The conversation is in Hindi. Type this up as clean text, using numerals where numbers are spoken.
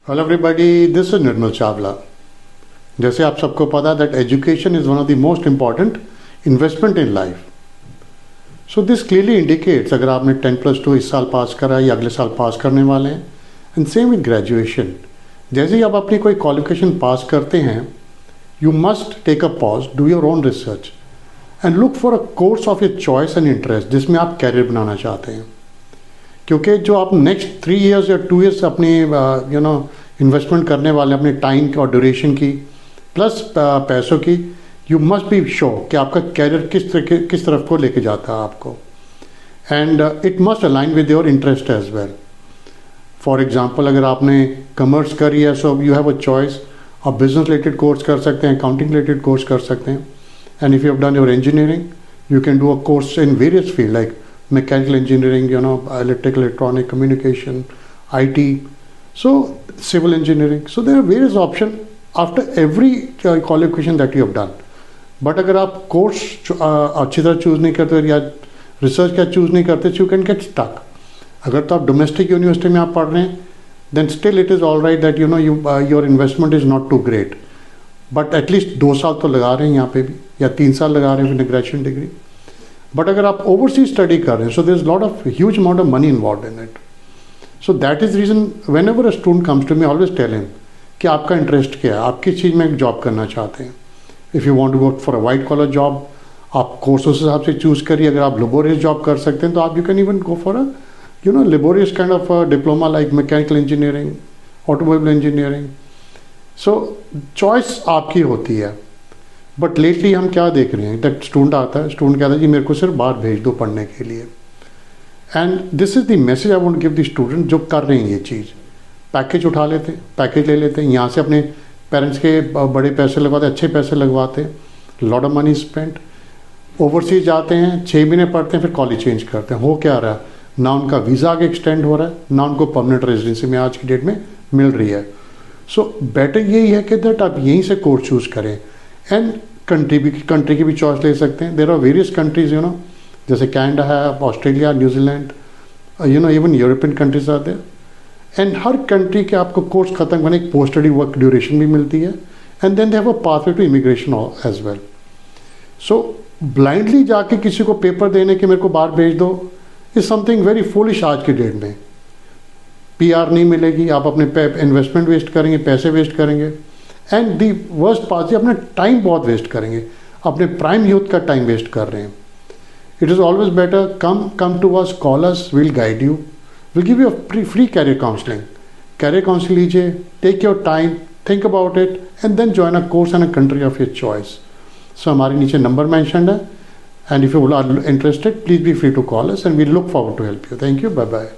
हेलो एवरीबॉडी, दिस इज निर्मल चावला। जैसे आप सबको पता that education is one of the most important investment in life. So this clearly indicates अगर आपने 10+2 इस साल पास करा या अगले साल पास करने वाले हैं। एंड सेम विद ग्रेजुएशन, जैसे ही आप अपनी कोई क्वालिफिकेशन पास करते हैं, you must take a pause, do your own research and look for a course of your choice and interest जिसमें आप कैरियर बनाना चाहते हैं। क्योंकि जो आप नेक्स्ट 3 इयर्स या 2 इयर्स अपनी इन्वेस्टमेंट करने वाले अपने टाइम और ड्यूरेशन की प्लस पैसों की, यू मस्ट बी श्योर कि आपका कैरियर किस तरफ को लेके जाता है आपको। And it must align with your interest as well. For example, अगर आपने कॉमर्स करी है, so you have a choice, आप बिजनेस रिलेटेड कोर्स कर सकते हैं, अकाउंटिंग रिलेटेड कोर्स कर सकते हैं। And if you have done your engineering, you can do a course in various field like mechanical engineering, electrical, electronic, communication, IT, so civil engineering. So there are various options after every qualification that you have done. But अगर आप कोर्स अच्छी तरह चूज़ नहीं करते या रिसर्च का चूज़ नहीं करते, you can get stuck. अगर तो आप डोमेस्टिक यूनिवर्सिटी में आप पढ़ रहे हैं, then still it is all right that your investment is not too great. But at least 2 साल तो लगा रहे हैं यहाँ पे भी, या 3 साल लगा रहे हैं ग्रेजुएशन डिग्री। बट अगर आप ओवरसीज स्टडी कर रहे हैं, so there is lot of huge amount of money involve in it. So that is reason whenever a student comes to me, always tell him कि आपका इंटरेस्ट क्या है, आप किस चीज़ में जॉब करना चाहते हैं। If you want to work for a white collar job, आप कोर्स उस हिसाब से चूज़ करिए। अगर आप लेबोरियस जॉब कर सकते हैं तो आप you can even go for a laborious kind of diploma like mechanical engineering, automobile engineering. So choice आपकी होती है। बट लेटली हम क्या देख रहे हैं, दैट स्टूडेंट आता है, स्टूडेंट कहता है जी मेरे को सिर्फ बाहर भेज दो पढ़ने के लिए। And this is the message I want give the student जो कर रहे हैं ये चीज़। पैकेज उठा लेते हैं, पैकेज ले लेते हैं, यहाँ से अपने पेरेंट्स के बड़े पैसे लगवाते, अच्छे पैसे लगवाते हैं, lot of money spent. Overseas जाते हैं, 6 महीने पढ़ते हैं, फिर कॉलेज चेंज करते हैं। हो क्या रहा है, ना उनका वीज़ा आगे एक्सटेंड हो रहा है, ना उनको परमानेंट रेजिडेंसी में आज की डेट में मिल रही है। सो बेटर यही है कि दैट आप यहीं से कोर्स चूज़ करें। एंड कंट्री की भी चॉइस ले सकते हैं। देर आर वेरियस कंट्रीज, जैसे कैनेडा है, Australia, New Zealand, even European countries are there. And हर कंट्री के आपको कोर्स खत्म करने एक पोस्ट स्टडी वर्क ड्यूरेशन भी मिलती है। And then they have a pathway to immigration as well. So blindly जाके किसी को पेपर देने के मेरे को बाहर भेज दो इज समथिंग वेरी फूलिश। आज की डेट में PR नहीं मिलेगी, आप अपने इन्वेस्टमेंट वेस्ट करेंगे, पैसे वेस्ट करेंगे। एंड दी वर्स्ट पार्ट है, अपना टाइम बहुत वेस्ट करेंगे, अपने प्राइम यूथ का टाइम वेस्ट कर रहे हैं। It is always better come to us, call us, will guide you, will give you free career counselling. Career counselling लीजिए, take your time, think about it and then join a course and a country of your choice. So हमारे नीचे नंबर मैंशन है, and if you are interested please be free to call us and we look forward to help you. Thank you, bye bye.